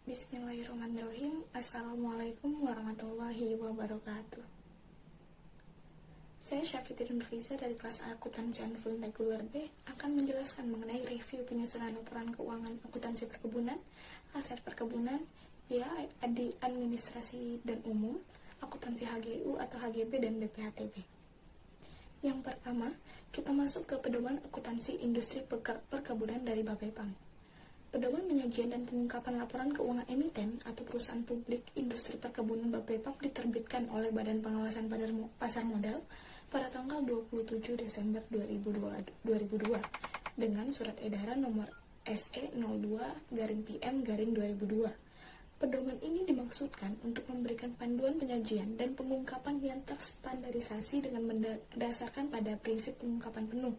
Bismillahirrahmanirrahim. Assalamualaikum warahmatullahi wabarakatuh. Saya Syafitri Nurfiza dari kelas Akuntansi Full Regular B akan menjelaskan mengenai review penyusunan laporan keuangan akuntansi perkebunan, aset perkebunan, biaya administrasi dan umum, akuntansi HGU atau HGB dan BPHTB. Yang pertama, kita masuk ke pedoman akuntansi industri perkebunan dari Bapepam. Pedoman penyajian dan pengungkapan laporan keuangan emiten atau perusahaan publik industri perkebunan Bapepam diterbitkan oleh Badan Pengawasan Pasar Modal pada tanggal 27 Desember 2002 dengan surat edaran nomor SE 02/PM/2002. Pedoman ini dimaksudkan untuk memberikan panduan penyajian dan pengungkapan yang terstandarisasi dengan berdasarkan pada prinsip pengungkapan penuh.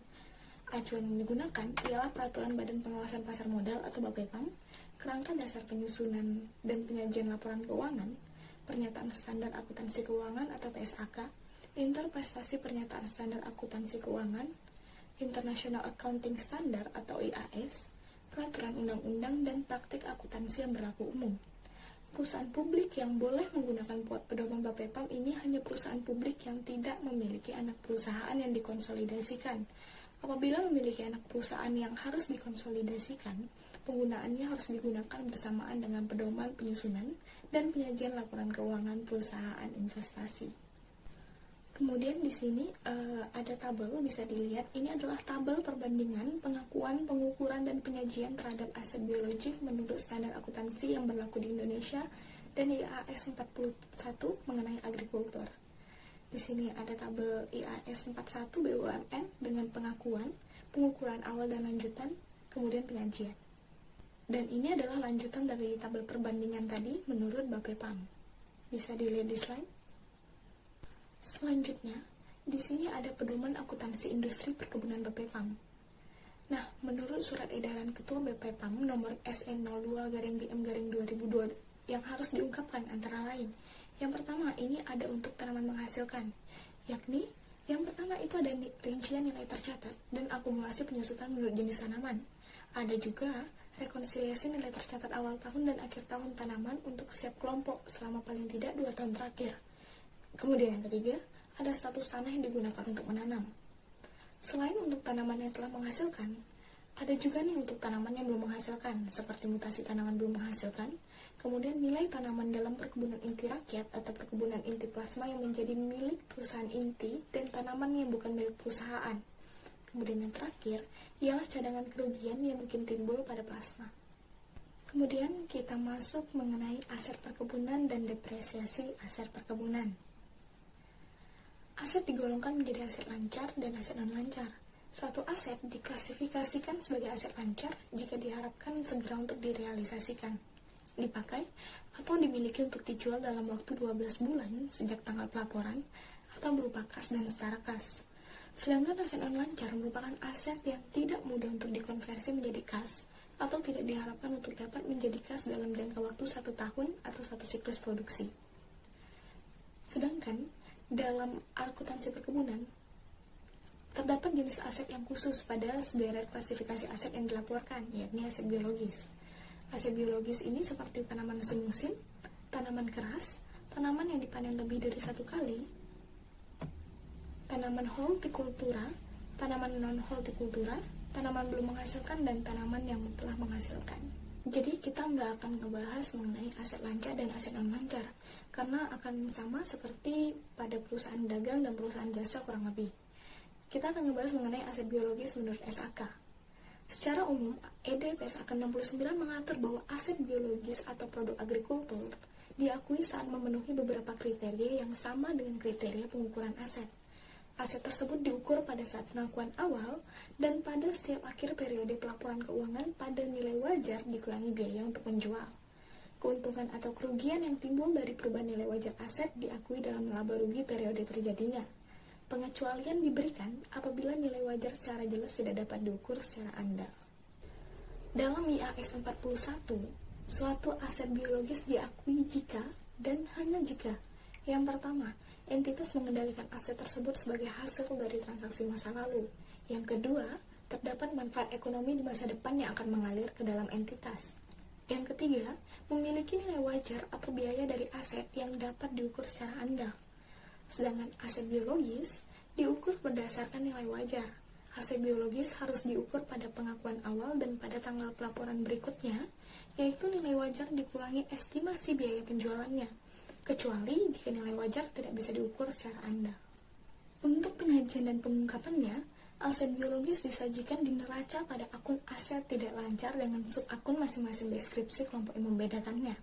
Acuan yang digunakan ialah Peraturan Badan Pengawasan Pasar Modal atau Bapepam, Kerangka Dasar Penyusunan dan Penyajian Laporan Keuangan, Pernyataan Standar Akuntansi Keuangan atau PSAK, Interprestasi Pernyataan Standar Akuntansi Keuangan, International Accounting Standard atau IAS, Peraturan Undang-Undang dan Praktik Akuntansi yang berlaku umum. Perusahaan publik yang boleh menggunakan pedoman Bapepam ini hanya perusahaan publik yang tidak memiliki anak perusahaan yang dikonsolidasikan. Apabila memiliki anak perusahaan yang harus dikonsolidasikan, penggunaannya harus digunakan bersamaan dengan pedoman penyusunan dan penyajian laporan keuangan perusahaan investasi. Kemudian di sini ada tabel, bisa dilihat. Ini adalah tabel perbandingan pengakuan, pengukuran, dan penyajian terhadap aset biologik menurut standar akuntansi yang berlaku di Indonesia dan IAS 41 mengenai agrikultur. Di sini ada tabel IAS 41 BUMN dengan pengakuan, pengukuran awal dan lanjutan, kemudian penyajian. Dan ini adalah lanjutan dari tabel perbandingan tadi menurut Bapepam. Bisa dilihat di slide. Selanjutnya, di sini ada pedoman akuntansi industri perkebunan Bapepam. Nah, menurut surat edaran Ketua Bapepam nomor SE 02/PM/2002 yang harus diungkapkan antara lain. Yang pertama, ini ada untuk tanaman menghasilkan, yakni yang pertama itu ada rincian nilai tercatat dan akumulasi penyusutan menurut jenis tanaman. Ada juga rekonsiliasi nilai tercatat awal tahun dan akhir tahun tanaman untuk setiap kelompok selama paling tidak 2 tahun terakhir. Kemudian yang ketiga, ada status tanah yang digunakan untuk menanam. Selain untuk tanaman yang telah menghasilkan, ada juga nih untuk tanaman yang belum menghasilkan, seperti mutasi tanaman belum menghasilkan, kemudian nilai tanaman dalam perkebunan inti rakyat atau perkebunan inti plasma yang menjadi milik perusahaan inti dan tanaman yang bukan milik perusahaan. Kemudian yang terakhir, ialah cadangan kerugian yang mungkin timbul pada plasma. Kemudian kita masuk mengenai aset perkebunan dan depresiasi aset perkebunan. Aset digolongkan menjadi aset lancar dan aset non-lancar. Suatu aset diklasifikasikan sebagai aset lancar jika diharapkan segera untuk direalisasikan, dipakai, atau dimiliki untuk dijual dalam waktu 12 bulan sejak tanggal pelaporan atau berupa kas dan setara kas. Sedangkan aset non-lancar merupakan aset yang tidak mudah untuk dikonversi menjadi kas atau tidak diharapkan untuk dapat menjadi kas dalam jangka waktu 1 tahun atau 1 siklus produksi. Sedangkan dalam akuntansi perkebunan terdapat jenis aset yang khusus pada sederet klasifikasi aset yang dilaporkan, yakni aset biologis. Aset biologis ini seperti tanaman semusim, tanaman keras, tanaman yang dipanen lebih dari 1 kali, tanaman hortikultura, tanaman non-hortikultura, tanaman belum menghasilkan, dan tanaman yang telah menghasilkan. Jadi kita nggak akan ngebahas mengenai aset lancar dan aset non-lancar, karena akan sama seperti pada perusahaan dagang dan perusahaan jasa kurang lebih. Kita akan ngebahas mengenai aset biologis menurut SAK. Secara umum, ED PSAK 69 mengatur bahwa aset biologis atau produk agrikultur diakui saat memenuhi beberapa kriteria yang sama dengan kriteria pengukuran aset. Aset tersebut diukur pada saat pengakuan awal dan pada setiap akhir periode pelaporan keuangan pada nilai wajar dikurangi biaya untuk menjual. Keuntungan atau kerugian yang timbul dari perubahan nilai wajar aset diakui dalam laba rugi periode terjadinya. Pengecualian diberikan apabila nilai wajar secara jelas tidak dapat diukur secara andal. Dalam IAS 41, suatu aset biologis diakui jika dan hanya jika: yang pertama, entitas mengendalikan aset tersebut sebagai hasil dari transaksi masa lalu. Yang kedua, terdapat manfaat ekonomi di masa depan yang akan mengalir ke dalam entitas. Yang ketiga, memiliki nilai wajar atau biaya dari aset yang dapat diukur secara andal. Sedangkan aset biologis diukur berdasarkan nilai wajar. Aset biologis harus diukur pada pengakuan awal dan pada tanggal pelaporan berikutnya, yaitu nilai wajar dikurangi estimasi biaya penjualannya, kecuali jika nilai wajar tidak bisa diukur secara andal. Untuk penyajian dan pengungkapannya, aset biologis disajikan di neraca pada akun aset tidak lancar dengan subakun masing-masing deskripsi kelompok yang membedakannya.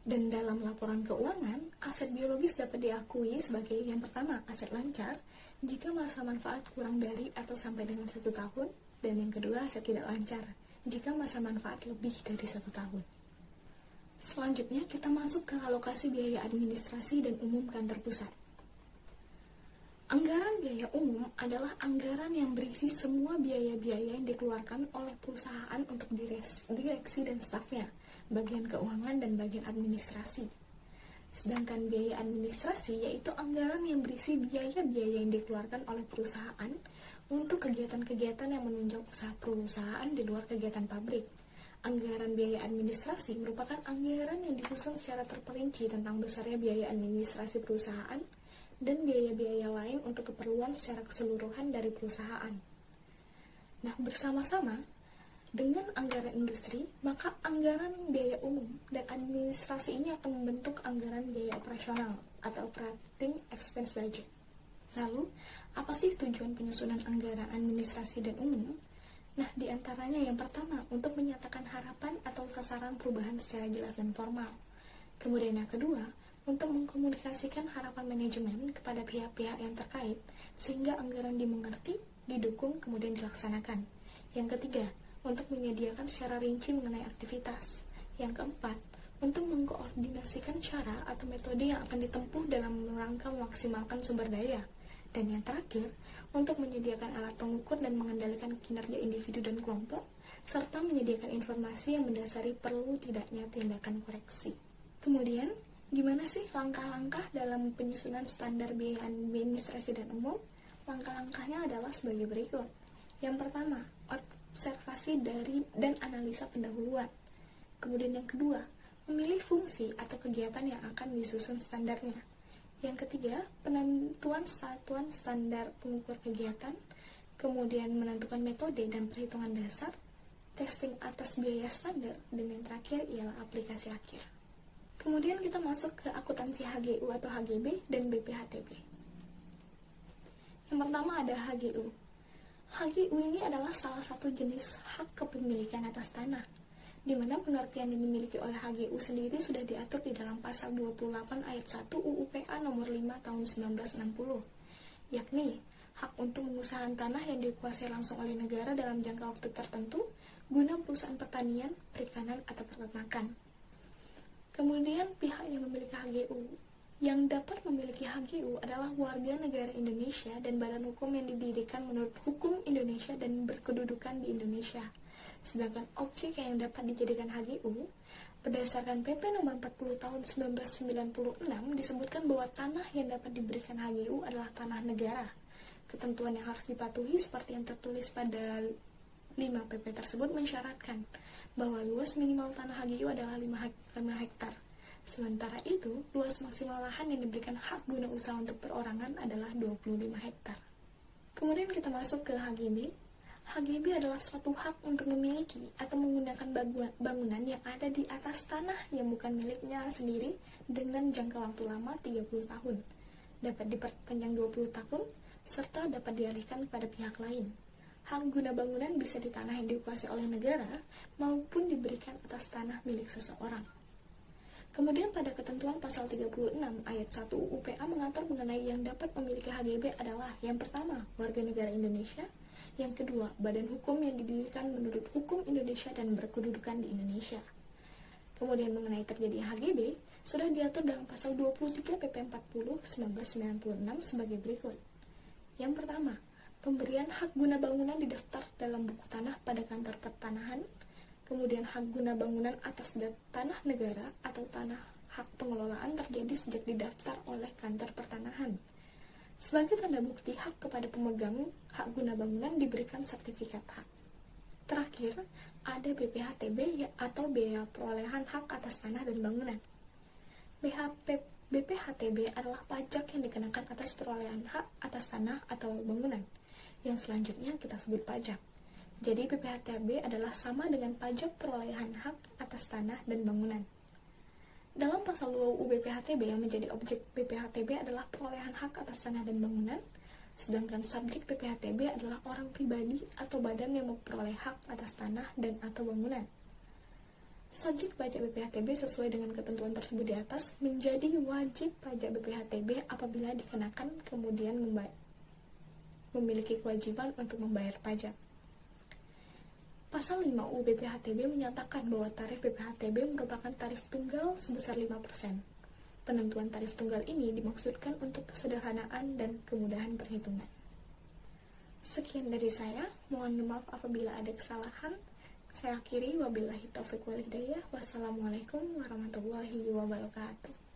Dan dalam laporan keuangan, aset biologis dapat diakui sebagai yang pertama, aset lancar, jika masa manfaat kurang dari atau sampai dengan 1 tahun, dan yang kedua, aset tidak lancar, jika masa manfaat lebih dari 1 tahun. Selanjutnya, kita masuk ke alokasi biaya administrasi dan umum kantor pusat. Anggaran biaya umum adalah anggaran yang berisi semua biaya-biaya yang dikeluarkan oleh perusahaan untuk direksi dan stafnya, bagian keuangan dan bagian administrasi. Sedangkan biaya administrasi yaitu anggaran yang berisi biaya-biaya yang dikeluarkan oleh perusahaan untuk kegiatan-kegiatan yang menunjang usaha perusahaan di luar kegiatan pabrik. Anggaran biaya administrasi merupakan anggaran yang disusun secara terperinci tentang besarnya biaya administrasi perusahaan dan biaya-biaya lain untuk keperluan secara keseluruhan dari perusahaan. Nah, bersama-sama dengan anggaran industri, maka anggaran biaya umum dan administrasi ini akan membentuk anggaran biaya operasional atau operating expense budget. Lalu, apa sih tujuan penyusunan anggaran administrasi dan umum? Nah, diantaranya yang pertama, untuk menyatakan harapan atau sasaran perubahan secara jelas dan formal. Kemudian yang kedua, untuk mengkomunikasikan harapan manajemen kepada pihak-pihak yang terkait, sehingga anggaran dimengerti, didukung, kemudian dilaksanakan. Yang ketiga, untuk menyediakan secara rinci mengenai aktivitas. Yang keempat, untuk mengkoordinasikan cara atau metode yang akan ditempuh dalam rangka memaksimalkan sumber daya. Dan yang terakhir, untuk menyediakan alat pengukur dan mengendalikan kinerja individu dan kelompok, serta menyediakan informasi yang mendasari perlu tidaknya tindakan koreksi. Kemudian, gimana sih langkah-langkah dalam penyusunan standar biaya administrasi dan umum? Langkah-langkahnya adalah sebagai berikut. Yang pertama, observasi dari dan analisa pendahuluan. Kemudian yang kedua, memilih fungsi atau kegiatan yang akan disusun standarnya. Yang ketiga, penentuan satuan standar pengukur kegiatan. Kemudian menentukan metode dan perhitungan dasar, testing atas biaya standar, dan yang terakhir ialah aplikasi akhir. Kemudian kita masuk ke akuntansi HGU atau HGB dan BPHTB. Yang pertama ada HGU. HGU ini adalah salah satu jenis hak kepemilikan atas tanah, di mana pengertian yang dimiliki oleh HGU sendiri sudah diatur di dalam pasal 28 ayat 1 UU PA nomor 5 tahun 1960, yakni hak untuk pengusahaan tanah yang dikuasai langsung oleh negara dalam jangka waktu tertentu guna perusahaan pertanian, perikanan, atau peternakan. Kemudian pihak yang memiliki HGU. Yang dapat memiliki HGU adalah warga negara Indonesia dan badan hukum yang didirikan menurut hukum Indonesia dan berkedudukan di Indonesia. Sedangkan objek yang dapat dijadikan HGU, berdasarkan PP nomor 40 tahun 1996 disebutkan bahwa tanah yang dapat diberikan HGU adalah tanah negara. Ketentuan yang harus dipatuhi seperti yang tertulis pada 5 PP tersebut mensyaratkan bahwa luas minimal tanah HGU adalah 5 hektar. Sementara itu, luas maksimal lahan yang diberikan hak guna usaha untuk perorangan adalah 25 hektar. Kemudian kita masuk ke HGB. HGB adalah suatu hak untuk memiliki atau menggunakan bangunan yang ada di atas tanah yang bukan miliknya sendiri dengan jangka waktu lama 30 tahun. Dapat diperpanjang 20 tahun, serta dapat dialihkan kepada pihak lain. Hak guna bangunan bisa di tanah yang dikuasai oleh negara maupun diberikan atas tanah milik seseorang. Kemudian pada ketentuan pasal 36 ayat 1 UU PA mengatur mengenai yang dapat memiliki HGB adalah yang pertama, warga negara Indonesia, yang kedua, badan hukum yang didirikan menurut hukum Indonesia dan berkedudukan di Indonesia. Kemudian mengenai terjadi HGB, sudah diatur dalam pasal 23 PP 40 1996 sebagai berikut. Yang pertama, pemberian hak guna bangunan didaftar dalam buku tanah pada kantor pertanahan. Kemudian hak guna bangunan atas tanah negara atau tanah hak pengelolaan terjadi sejak didaftar oleh kantor pertanahan. Sebagai tanda bukti hak kepada pemegang hak guna bangunan diberikan sertifikat hak. Terakhir, ada BPHTB atau biaya perolehan hak atas tanah dan bangunan. BPHTB adalah pajak yang dikenakan atas perolehan hak atas tanah atau bangunan, yang selanjutnya kita sebut pajak. Jadi BPHTB adalah sama dengan pajak perolehan hak atas tanah dan bangunan. Dalam pasal 2 UU BPHTB yang menjadi objek BPHTB adalah perolehan hak atas tanah dan bangunan, sedangkan subjek BPHTB adalah orang pribadi atau badan yang memperoleh hak atas tanah dan atau bangunan. Subjek pajak BPHTB sesuai dengan ketentuan tersebut di atas menjadi wajib pajak BPHTB apabila dikenakan kemudian memiliki kewajiban untuk membayar pajak. Pasal 5 UU BPHTB menyatakan bahwa tarif BPHTB merupakan tarif tunggal sebesar 5%. Penentuan tarif tunggal ini dimaksudkan untuk kesederhanaan dan kemudahan perhitungan. Sekian dari saya, mohon maaf apabila ada kesalahan. Saya akhiri, wabillahi taufiq wal hidayah. Wassalamualaikum warahmatullahi wabarakatuh.